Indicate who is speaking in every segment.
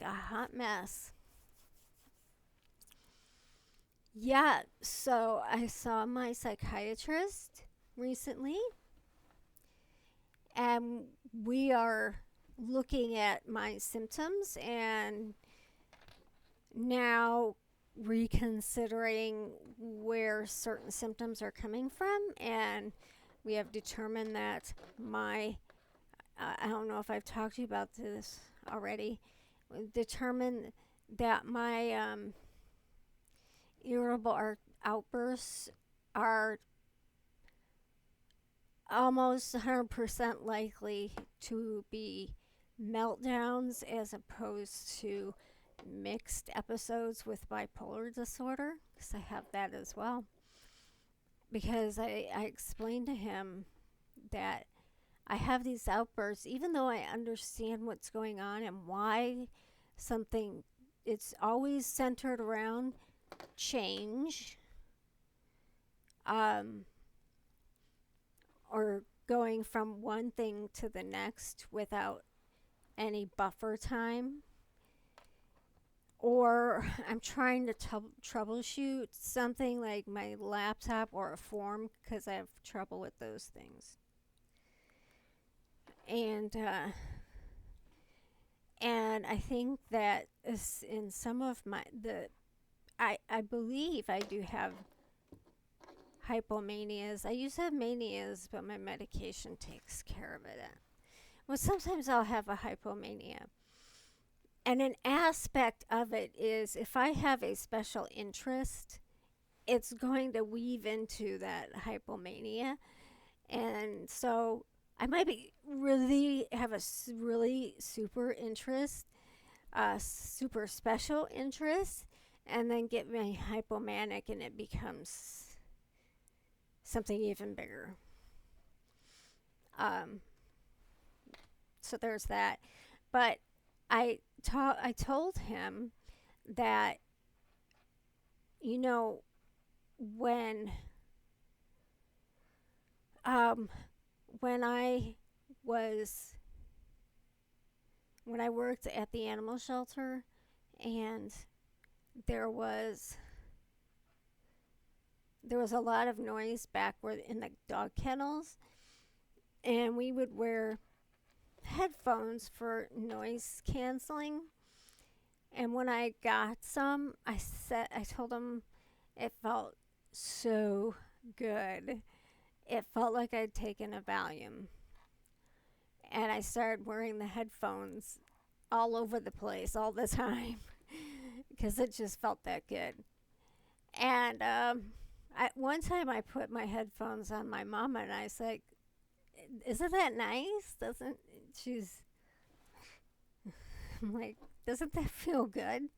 Speaker 1: like a hot mess. Yeah, so I saw my psychiatrist recently, and we are looking at my symptoms and now reconsidering where certain symptoms are coming from. And we have determined that my, I don't know if I've talked to you about this already, determined that my irritable outbursts are almost 100% likely to be meltdowns as opposed to mixed episodes with bipolar disorder, because I have that as well. Because I explained to him that I have these outbursts, even though I understand what's going on and why something, it's always centered around change, um, or going from one thing to the next without any buffer time. Or I'm trying to troubleshoot something like my laptop or a form, because I have trouble with those things. And I think that in some of I believe I do have hypomanias. I used to have manias, but my medication takes care of it. Well, sometimes I'll have a hypomania. And an aspect of it is if I have a special interest, it's going to weave into that hypomania. And so I might be really have a really super interest, super special interest, and then get me hypomanic and it becomes something even bigger. Um, so there's that. But I told him that, you know, when um, when I was when I worked at the animal shelter, and there was a lot of noise back where in the dog kennels, and we would wear headphones for noise canceling. And when I got some, I told him it felt so good. It felt like I'd taken a Valium. And I started wearing the headphones all over the place all the time because it just felt that good. And one time I put my headphones on my mama and I said, "Isn't that nice? Doesn't she's?" I'm like, "Doesn't that feel good?"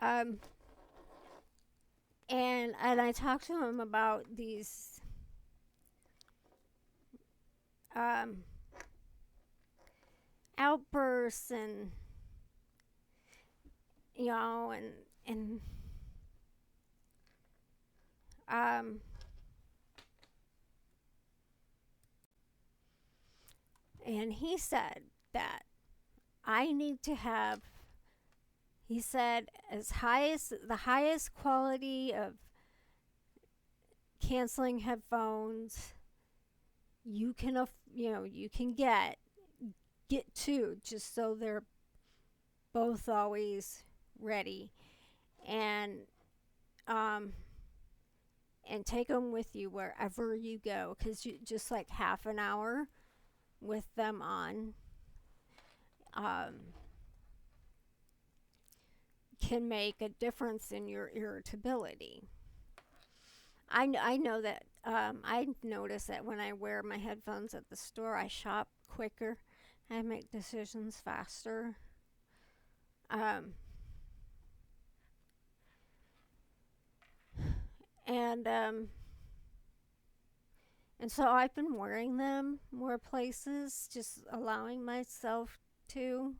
Speaker 1: Um, and I talked to him about these um, outbursts, and and um, and he said that I need to have. He said the highest quality of canceling headphones you can get two, just so they're both always ready, and um and take them with you wherever you go, because you just like half an hour with them on um can make a difference in your irritability. I know that I notice that when I wear my headphones at the store, I shop quicker. I make decisions faster. Um, and and so I've been wearing them more places, just allowing myself to.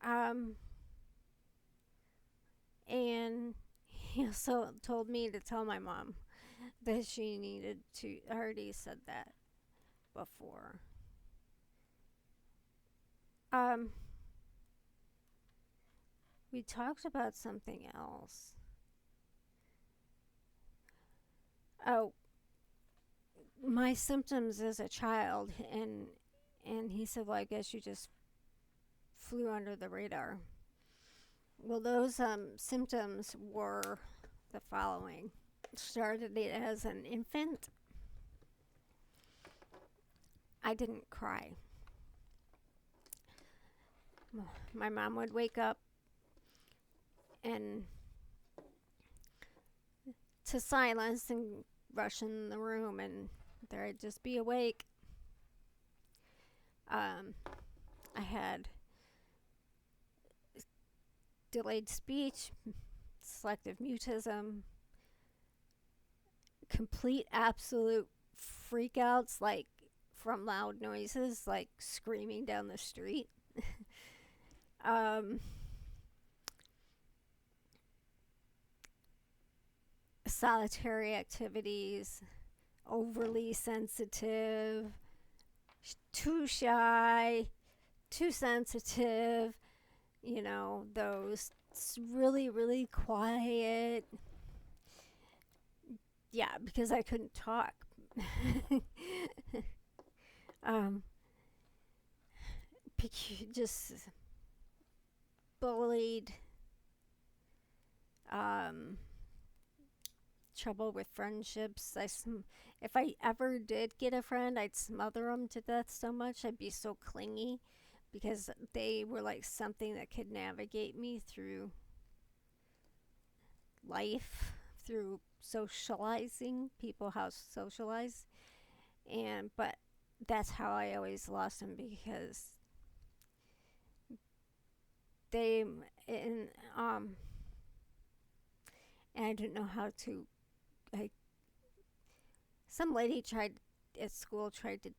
Speaker 1: Um, and he also told me to tell my mom that she needed to. I already said that before. Um, we talked about something else. Oh, my symptoms as a child, and he said, "Well, I guess you just flew under the radar." Well, those symptoms were the following. Started it as an infant. I didn't cry. My mom would wake up and to silence and rush in the room, and there I'd just be awake. I had delayed speech, selective mutism, complete absolute freakouts, like from loud noises, like screaming down the street. um, Solitary activities, overly sensitive, too shy, too sensitive, those really, really quiet. Yeah, because I couldn't talk. um, just bullied, um, trouble with friendships. If I ever did get a friend, I'd smother them to death so much. I'd be so clingy because they were like something that could navigate me through life, through socializing, people how to socialize. But that's how I always lost them, because they um and I didn't know how to. Some lady tried at school tried to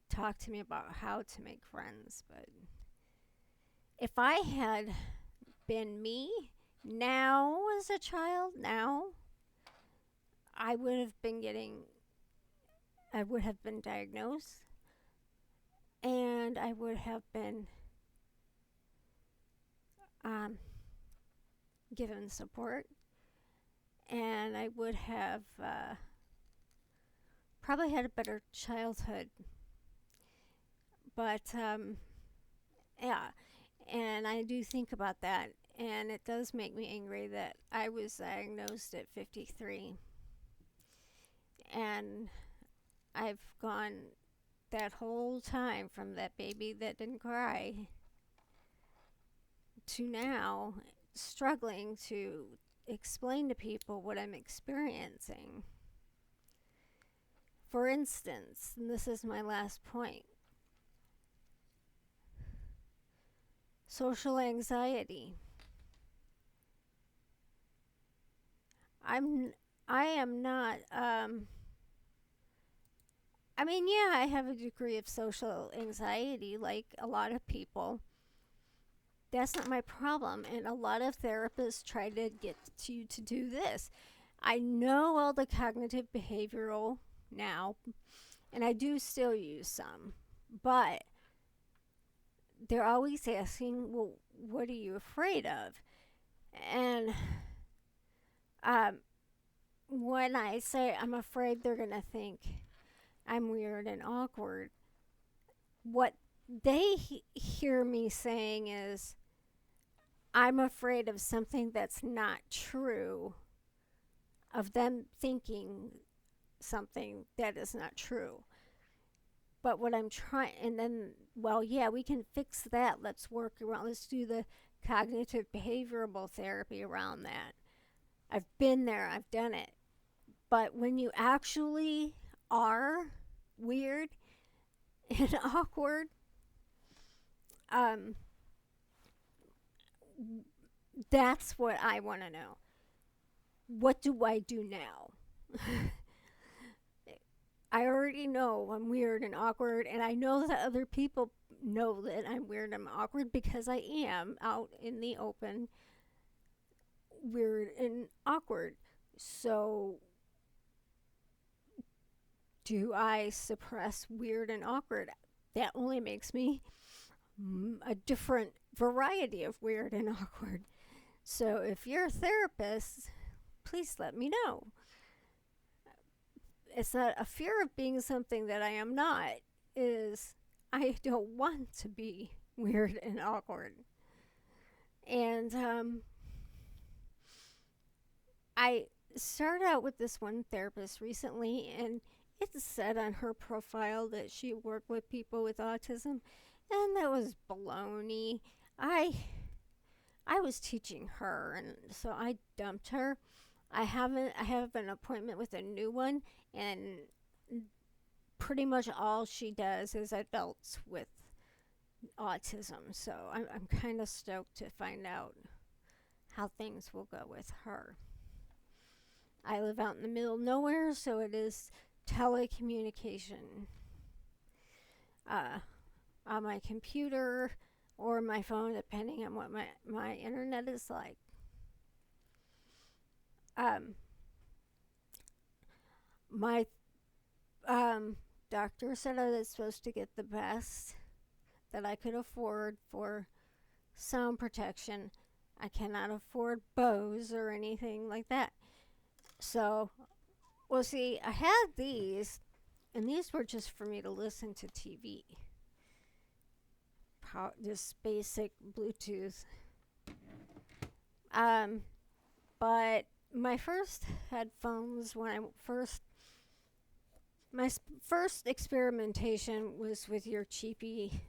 Speaker 1: talk to me about how to make friends, but if I had been me now as a child, I would have been getting I would have been diagnosed, and I would have been um, given support, and I would have probably had a better childhood. But yeah, and I do think about that, and it does make me angry that I was diagnosed at 53, and I've gone that whole time from that baby that didn't cry to now struggling to explain to people what I'm experiencing. For instance, and this is my last point, social anxiety. I am not I mean, yeah, I have a degree of social anxiety like a lot of people. That's not my problem, and a lot of therapists try to get you to do this. I know all the cognitive behavioral now, and I do still use some, but they're always asking, well, what are you afraid of? And um, when I say I'm afraid they're going to think I'm weird and awkward, what they hear me saying is, I'm afraid of something that's not true, of them thinking something that is not true. But what I'm trying, and then, well, yeah, we can fix that. Let's work around, let's do the cognitive behavioral therapy around that. I've been there, I've done it. But when you actually are weird and awkward, that's what I want to know. What do I do now? I already know I'm weird and awkward, and I know that other people know that I'm weird and awkward because I am out in the open, weird and awkward. So, do I suppress weird and awkward? That only makes me a different variety of weird and awkward. So if you're a therapist, please let me know. It's not a fear of being something that I am not, is I don't want to be weird and awkward. And I started out with this one therapist recently, and it said on her profile that she worked with people with autism, and that was baloney. I was teaching her, and so I dumped her. I have an appointment with a new one, and pretty much all she does is adults with autism. So I'm kind of stoked to find out how things will go with her. I live out in the middle of nowhere, so it is telecommunication on my computer or my phone, depending on what my internet is like. My doctor said I was supposed to get the best that I could afford for sound protection. I cannot afford Bose or anything like that. So, well, see, I had these, and these were just for me to listen to TV. Just basic Bluetooth. But my first headphones, my first experimentation was with your cheapy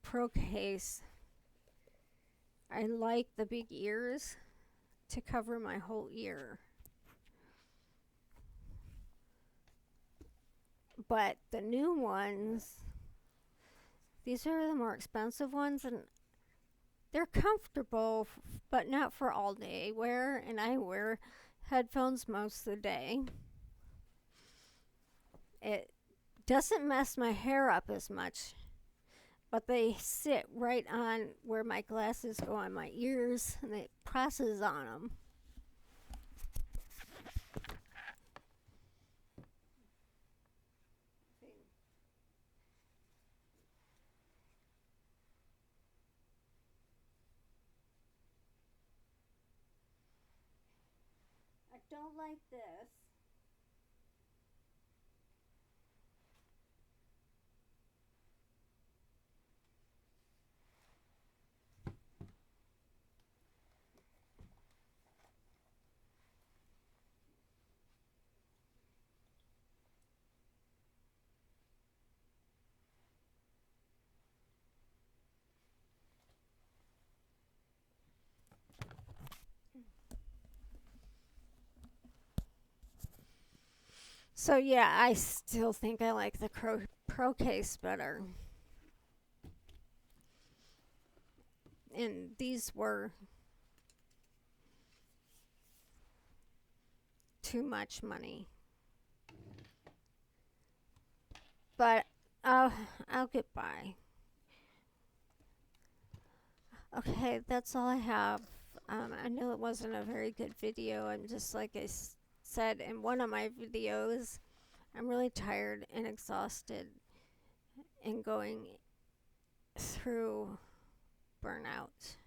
Speaker 1: Pro case. I like the big ears to cover my whole ear. But the new ones, these are the more expensive ones, and they're comfortable, but not for all day wear, and I wear headphones most of the day. It doesn't mess my hair up as much, but they sit right on where my glasses go on my ears, and it presses on them. I don't like this. So yeah, I still think I like the Pro case better. And these were too much money. But I'll get by. Okay, that's all I have. I know it wasn't a very good video. I'm just like I said in one of my videos, I'm really tired and exhausted and going through burnout.